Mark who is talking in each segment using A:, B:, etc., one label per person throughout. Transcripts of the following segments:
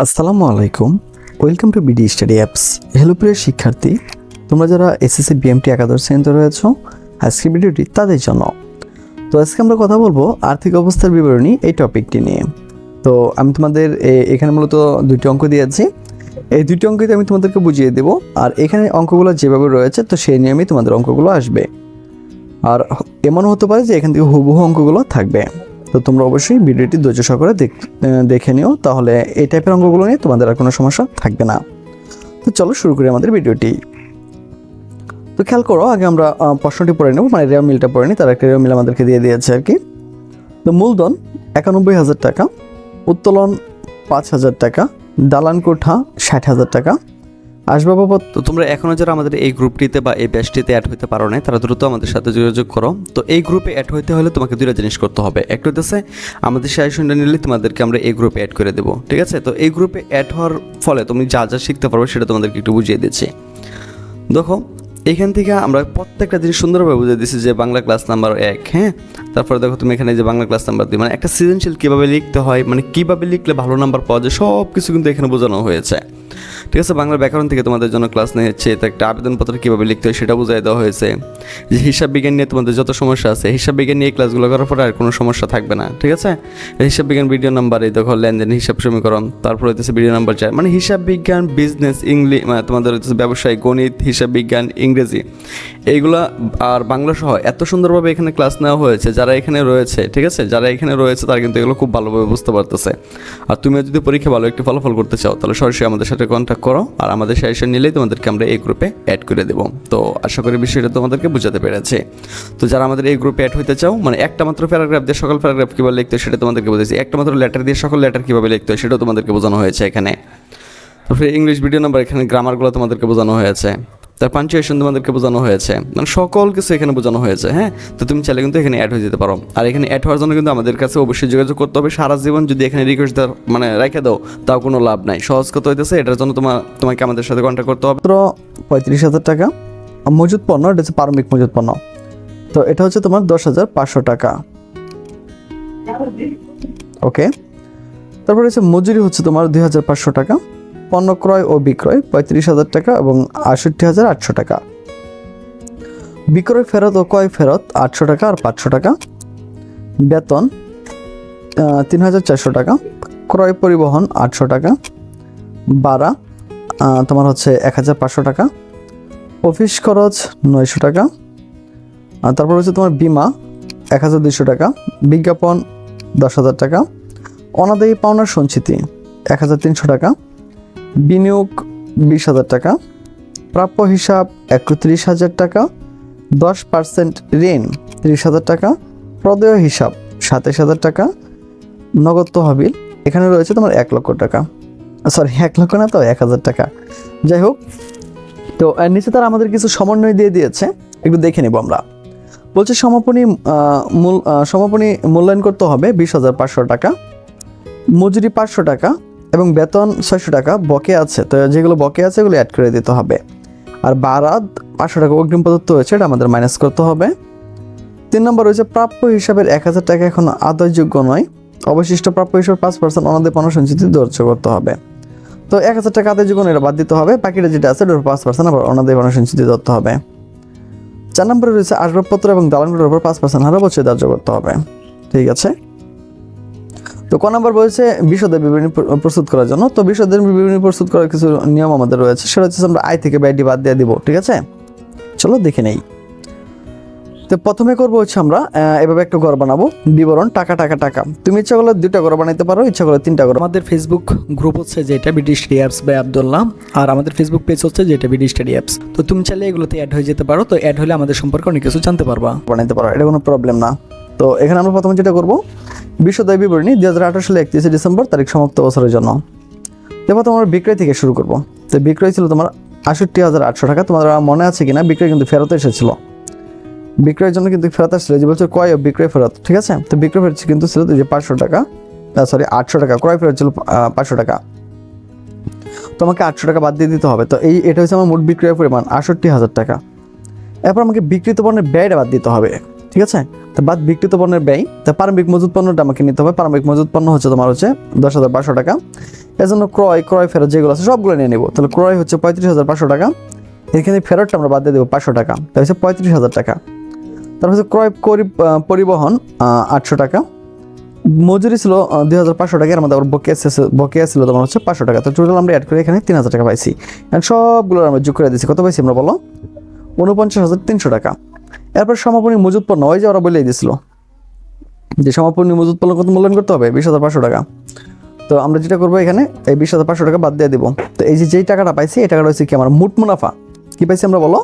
A: আসসালামু আলাইকুম, welcome to BD study apps. Hello প্রিয় শিক্ষার্থী, তোমরা যারা এসএসসি বিএমটি একাদশ শ্রেণীতে রয়েছো, আজকের ভিডিওটি তাদের জন্য। তো আজকে আমরা কথা বলবো আর্থিক অবস্থার বিবরণী এই টপিকটি নিয়ে। তো আমি তোমাদের এখানে মূলত দুইটি অঙ্ক দিয়েছি, এই দুইটি অঙ্কতে আমি তোমাদেরকে বুঝিয়ে দেব। আর এখানে অঙ্কগুলো যেভাবে রয়েছে তো সেই নিয়মেই তোমাদের অঙ্কগুলো আসবে। আর এমন হতে পারে যে এখান থেকে হুবহু অঙ্কগুলো থাকবে। তো তোমরা অবশ্যই ভিডিওটি ধৈর্য সহকারে দেখে নিও, তাহলে এই টাইপের অঙ্কগুলো নিয়ে তোমাদের আর কোনো সমস্যা থাকবে না। তো চলো শুরু করি আমাদের ভিডিওটি। তো খেয়াল করো, আগে আমরা প্রশ্নটি পড়ে নেব, মানে রেওয়া মিলটা পড়ে নিই। তার একটা রেওয়া মিল আমাদেরকে দিয়ে দিয়েছে আর কি। তো মূলধন 91,000 টাকা, উত্তোলন 5,000 টাকা, দালান কোঠা 60,000 টাকা, আসবাবপত্র।
B: তো তোমরা এখনও যারা আমাদের এই গ্রুপটিতে বা এই ব্যাচটিতে অ্যাড হতে পারো না, তারা দ্রুত আমাদের সাথে যোগাযোগ করো। তো এই গ্রুপে অ্যাড হতে হলে তোমাকে দুইটা জিনিস করতে হবে। একটা হচ্ছে আমাদের সাজেশনটা নিলে তোমাদেরকে আমরা এই গ্রুপে অ্যাড করে দেবো, ঠিক আছে? তো এই গ্রুপে অ্যাড হওয়ার ফলে তুমি যা যা শিখতে পারবে সেটা তোমাদেরকে একটু বুঝিয়ে দিচ্ছি। দেখো, এখান থেকে আমরা প্রত্যেকটা জিনিস সুন্দরভাবে বুঝিয়ে দিচ্ছি যে বাংলা ক্লাস নাম্বার 1, হ্যাঁ। তারপরে দেখো তুমি এখানে যে বাংলা ক্লাস নাম্বার 2, মানে একটা সৃজনশীল কীভাবে লিখতে হয়, মানে কীভাবে লিখলে ভালো নাম্বার পাওয়া যায়, সব কিছু কিন্তু এখানে বোঝানো হয়েছে, ঠিক আছে? বাংলা ব্যাকরণ থেকে তোমাদের জন্য ক্লাস নিয়েছে, তো একটা আবেদনপত্র কীভাবে লিখতে হয় সেটা বুঝিয়ে দেওয়া হয়েছে। যে হিসাব বিজ্ঞান নিয়ে তোমাদের যত সমস্যা আছে, হিসাব বিজ্ঞান নিয়ে ক্লাসগুলো করার পরে আর কোনো সমস্যা থাকবে না, ঠিক আছে? হিসাব বিজ্ঞান ভিডিও নাম্বার, এই দেখো লেনদেন হিসাব সমীকরণ, তারপরে হচ্ছে ভিডিও নাম্বার 4, মানে হিসাব বিজ্ঞান, বিজনেস, ইংলিশ, তোমাদের হচ্ছে ব্যবসায়, গণিত, হিসাব বিজ্ঞান, ইংরেজি, এইগুলা আর বাংলা সহ এত সুন্দরভাবে এখানে ক্লাস নেওয়া হয়েছে। যারা এখানে রয়েছে, ঠিক আছে, যারা এখানে রয়েছে তারা কিন্তু এগুলো খুব ভালোভাবে বুঝতে পারতেছে। আর তুমি যদি পরীক্ষা ভালো একটি ফলাফল করতে চাও, তাহলে সরাসরি আমাদের সাথে কন্ট্যাক্ট করো, আর আমাদের সাজেশন নিলেই তোমাদেরকে আমরা এই গ্রুপে অ্যাড করে দেবো। তো আশা করি বিষয়টা তোমাদেরকে বোঝাতে পেরেছে। তো যারা আমাদের এই গ্রুপে অ্যাড হতে চাও, মানে একটা মাত্র প্যারাগ্রাফ দিয়ে সকল প্যারাগ্রাফ কীভাবে লিখতে হয় সেটা তোমাদেরকে বুঝেছি, একটা মাত্র লেটার দিয়ে সকল লেটার কীভাবে লিখতে হয় সেটাও তোমাদেরকে বোঝানো হয়েছে এখানে। তারপরে ইংলিশ ভিডিও নাম্বার, এখানে গ্রামারগুলো তোমাদেরকে বোঝানো হয়েছে, তার পাঞ্চুয়েশন তোমাদেরকে বোঝানো হয়েছে, মানে সকল কিছু এখানে বোঝানো হয়েছে, হ্যাঁ। তো তুমি চাইলে কিন্তু এখানে অ্যাড হয়ে যেতে পারো। আর এখানে অ্যাড হওয়ার জন্য কিন্তু আমাদের কাছে অবশ্যই যোগাযোগ করতে হবে। সারা জীবন যদি এখানে রিকোয়েস্ট মানে রেখে দাও, তাও কোনো লাভ নাই। সহজ কথা হইতেছে, এটার জন্য তোমাকে আমাদের সাথে কন্ট্যাক্ট করতে হবে।
A: 35,000 টাকা মজুদ পণ্য, এটা হচ্ছে প্রারম্ভিক মজুদ পণ্য। তো এটা হচ্ছে তোমার 10,500 টাকা, ওকে। তারপরে হচ্ছে মজুরি হচ্ছে তোমার 2,500 টাকা, পণ্য ক্রয় ও বিক্রয় 35,000 টাকা এবং 68,800 টাকা, বিক্রয় ফেরত ও ক্রয় ফেরত 800 টাকা আর 500 টাকা, বেতন 3,400 টাকা, ক্রয় পরিবহন 800 টাকা, ভাড়া তোমার হচ্ছে 1,500 টাকা, অফিস খরচ 900 টাকা, আর তারপর হচ্ছে তোমার বিমা 1,200 টাকা, বিজ্ঞাপন 10,000 টাকা, অনাদায়ী পাওনার সঞ্চিতি 1,300 টাকা, বিনিয়োগ 20,000 টাকা, প্রাপ্য হিসাব 31,000 টাকা, 10% ঋণ 30,000 টাকা, প্রদেয় হিসাব 27,000 টাকা, নগদ তহবিল এখানে রয়েছে তোমার 1 লক্ষ টাকা, সরি 1 লক্ষ না, তো 1,000 টাকা। যাই হোক, তো এর নিচে তারা আমাদের কিছু সমন্বয় দিয়ে দিয়েছে, একটু দেখে নেব আমরা। বলছে সমাপনী মূল্যায়ন করতে হবে 20,500 টাকা, মজুরি 500 টাকা এবং বেতন 600 টাকা বকে আছে। তো যেগুলো বকে আছে এগুলো অ্যাড করে দিতে হবে। আর ভাড়া 500 টাকা অগ্রিম প্রদত্ত হয়েছে, এটা আমাদের মাইনাস করতে হবে। 3 নম্বর হয়েছে প্রাপ্য হিসাবের 1,000 টাকা এখন আদায়যোগ্য নয়, অবশিষ্ট প্রাপ্য হিসাবে 5% অনাদায়ী পাওনা সঞ্চিতি ধার্য করতে হবে। তো 1,000 টাকা আদায়যোগ্য নয়, এটা বাদ দিতে হবে। বাকিটা যেটা আছে ওটার 5% আবার অনাদায়ী পাওনা সঞ্চিতি ধরতে হবে। 4 নম্বরে রয়েছে আসবাবপত্র এবং দালানগুলোর উপর 5% হারে বছরে ধার্য করতে হবে, ঠিক আছে। তো ক নম্বর বলছে বিশদের বিবরণী প্রস্তুত করার জন্য। তো বিশদের বিবরণী প্রস্তুত করার কিছু নিয়ম আমাদের রয়েছে, সেটা হচ্ছে আমরা আয় থেকে ব্যয়টি বাদ দিয়ে দিব, ঠিক আছে। চলো দেখে নেই। তো প্রথমে করবো হচ্ছে আমরা এভাবে একটা ঘর বানাবো, বিবরণ টাকা টাকা টাকা। তুমি ইচ্ছা করলে 2টা ঘর বানাইতে পারো, ইচ্ছা করলে 3টা ঘর।
C: আমাদের ফেসবুক গ্রুপ হচ্ছে যেটা BD study apps by Abdullah, আর আমাদের ফেসবুক পেজ হচ্ছে যেটা বিডি স্টাডি অ্যাপস। তো তুমি চাইলে এগুলোতে অ্যাড হয়ে যেতে পারো। তো অ্যাড হলে আমাদের সম্পর্কে অনেক কিছু জানতে পারবা,
A: বানাইতে পারো, এটা কোনো প্রবলেম না। তো এখানে আমরা প্রথমে যেটা করবো, বিশদ বিবরণী 2018 সালে 31 ডিসেম্বর তারিখ সমাপ্ত বছরের জন্য। এবার তোমার বিক্রয় থেকে শুরু করবো। তো বিক্রয় ছিল তোমার 68,800 টাকা। তোমার মনে আছে কিনা, বিক্রয় কিন্তু ফেরত এসেছিল, বিক্রয়ের জন্য কিন্তু ফেরত আসছিল, যে বলছে ক্রয় ও বিক্রয় ফেরত, ঠিক আছে। তো বিক্রয় ফেরত কিন্তু ছিল যে 500 টাকা, সরি 800 টাকা, ক্রয় ফেরত ছিল 500 টাকা। তোমাকে 800 টাকা বাদ দিয়ে দিতে হবে। তো এটা হচ্ছে আমার মোট বিক্রয়ের পরিমাণ 68,000 টাকা। এরপর আমাকে বিক্রিত পণ্যের ব্যয়টা বাদ দিতে হবে। ঠিক আছে। তো বাদ বিক্রিত পণ্যের ব্যয়, তা প্রারম্ভিক মজুত পণ্যটা আমাকে নিতে হবে। প্রারম্ভিক মজুত পণ্য হচ্ছে তোমার হচ্ছে 10,500 টাকা। এর জন্য ক্রয় ফেরত যেগুলো আছে সবগুলো নিয়ে নেব। তাহলে ক্রয় হচ্ছে 35,500 টাকা, এখানে ফেরতটা আমরা বাদ দিয়ে দেবো 500 টাকা, তাই হচ্ছে 35,000 টাকা। তারপর হচ্ছে ক্রয় পরিবহন 800 টাকা, মজুরি ছিল 2,500 টাকা, এর মধ্যে আবার বকেয়া ছিল তোমার হচ্ছে 500 টাকা। তো টোটাল আমরা অ্যাড করে এখানে 3,000 টাকা পাইছি। এখন সবগুলো আমরা যোগ করে দিচ্ছি, কত পাইছি আমরা বলো? 49,300 টাকা। এরপর সমাপনী মজুত পণ্য, ওই যে ওরা বলেই দিয়েছিল যে সমাপনী মজুত পণ্য কত মূল্যায়ন করতে হবে? 20,500 টাকা। তো আমরা যেটা করবো এখানে এই 20,500 টাকা বাদ দিয়ে দিব। তো এই যে যেই টাকাটা পাইছি এই টাকাটা হচ্ছে কি আমার মোট মুনাফা। কি পাইছি আমরা বলো?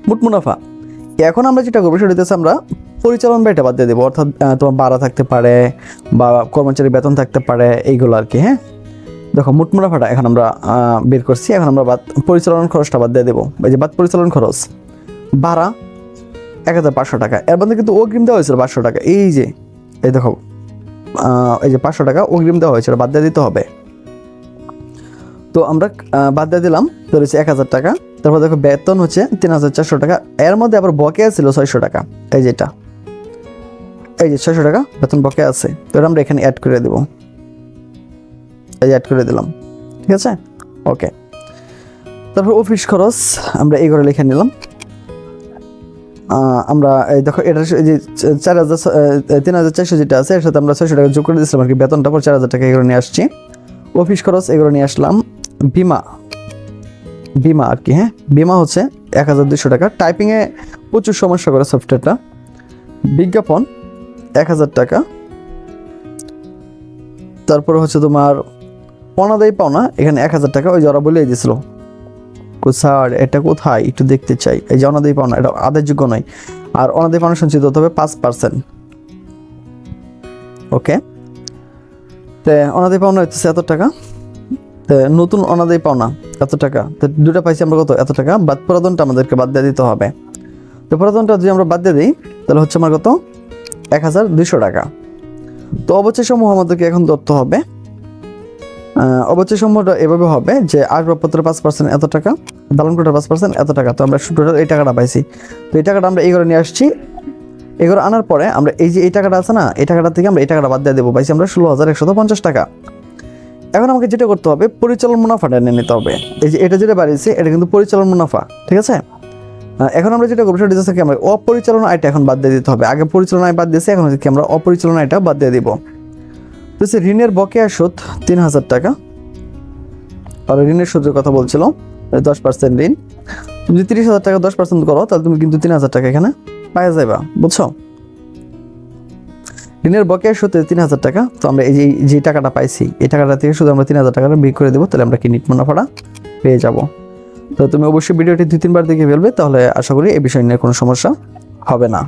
A: মোট মুনাফা। এখন আমরা যেটা করবো সেটা হচ্ছে আমরা পরিচালন ব্যয়টা বাদ দিয়ে দেবো, অর্থাৎ তোমার ভাড়া থাকতে পারে বা কর্মচারী বেতন থাকতে পারে, এইগুলো আর কি। হ্যাঁ, দেখো মোট মুনাফাটা এখন আমরা বের করছি। এখন আমরা পরিচালন খরচটা বাদ দিয়ে দেবো। এই যে পরিচালন খরচ, ভাড়া 1,500 টাকা, এর মধ্যে কিন্তু অগ্রিম দেওয়া হয়েছিল 500 টাকা। এই যে এই দেখো এই যে 500 টাকা অগ্রিম দেওয়া হয়েছিল, বাদ দিয়ে দিতে হবে। তো আমরা বাদ দিয়ে দিলাম, তো হচ্ছে 1,000 টাকা। তারপর দেখো বেতন হচ্ছে 3,400 টাকা, এর মধ্যে আবার বকেয়া ছিল 600 টাকা। এই যে 600 টাকা বেতন বকেয়া আছে, তো আমরা এখানে অ্যাড করে দেবো। এই যে অ্যাড করে দিলাম, ঠিক আছে, ওকে। তারপর অফিস খরচ আমরা এই করে লিখে নিলাম। আমরা এই দেখো এটা যে 3,400 যেটা আছে এর সাথে আমরা 600 টাকা যোগ করে দিয়েছিলাম আর কি, বেতনটা পর 4,000 টাকা এগুলো নিয়ে আসছি। অফিস খরচ এগুলো নিয়ে আসলাম। বিমা আর কি, হ্যাঁ, বিমা হচ্ছে 1,200 টাকা। টাইপিংয়ে প্রচুর সমস্যা করে সফটওয়্যারটা। বিজ্ঞাপন 1,000 টাকা। তারপর হচ্ছে তোমার অনাদায়ী পাওনা এখানে 1,000 টাকা, ওই যে ওরা বলেই দিয়েছিল। স্যার এটা কোথায় একটু দেখতে চাই। এই যে অনাদায়ী পাওনা, এটা আদায়যোগ্য নয়। আর অনাদায়ী পাওনা সঞ্চিত হতে হবে 5%। ওকে, তো অনাদায়ী পাওনা হচ্ছে এত টাকা। তো নতুন অনাদায়ী পাওনা এত টাকা। তো দুটা পাইছি আমরা কত? এত টাকা। বাদ পুরাতনটা আমাদেরকে বাদ দিয়ে দিতে হবে। তো পুরাতনটা যদি আমরা বাদ দিয়ে দিই তাহলে হচ্ছে আমার কত? 1,200 টাকা। তো অবচয় সমূহ আমাদেরকে এখন ধরতে হবে। অবচয় সমূহটা এভাবে হবে যে আসবাবপত্রের 5% এত টাকা, দালান কোঠার 5% এত টাকা। তো আমরা টোটাল এই টাকাটা পাইছি। তো এই টাকাটা আমরা এই ঘরে নিয়ে আসছি। এই ঘরে আনার পরে আমরা এই যে এই টাকাটা আছে না, এই টাকাটা থেকে আমরা এই টাকাটা বাদ দিয়ে দেবো। পাইছি আমরা 16,150 টাকা। এখন আমাকে যেটা করতে হবে পরিচালন মুনাফাটা নিয়ে নিতে হবে। এই যে এটা যেটা বাড়িয়েছে এটা কিন্তু পরিচালন মুনাফা, ঠিক আছে। এখন আমরা যেটা করবো সেটা হচ্ছে কি আমরা অপরিচালন আয়টা এখন বাদ দিয়ে দিতে হবে। আগে পরিচালন আয় বাদ দিয়েছি, এখন হচ্ছে কি আমরা অপরিচালন আয়টা বাদ দিয়ে দিব। তো ঋণের বকেয়া সুদ 3,000 টাকা। আর ঋণের সুদের কথা বলছিল 10% ঋণ। তুমি যদি 30,000 টাকা 10% করো তাহলে তুমি কিন্তু 3,000 টাকা এখানে পাওয়া যাবে, বুঝছো। ঋণের বকেয়া সুদ 3,000 টাকা। তো আমরা এই যে টাকাটা পাইছি এই টাকাটা থেকে শুধু আমরা 3,000 টাকাটা বিয়োগ করে দেবো, তাহলে আমরা কি নিট মুনাফাটা পেয়ে যাব। তো তুমি অবশ্যই ভিডিওটি 2-3 বার দেখে ফেলবে, তাহলে আশা করি এই বিষয় নিয়ে কোনো সমস্যা হবে না।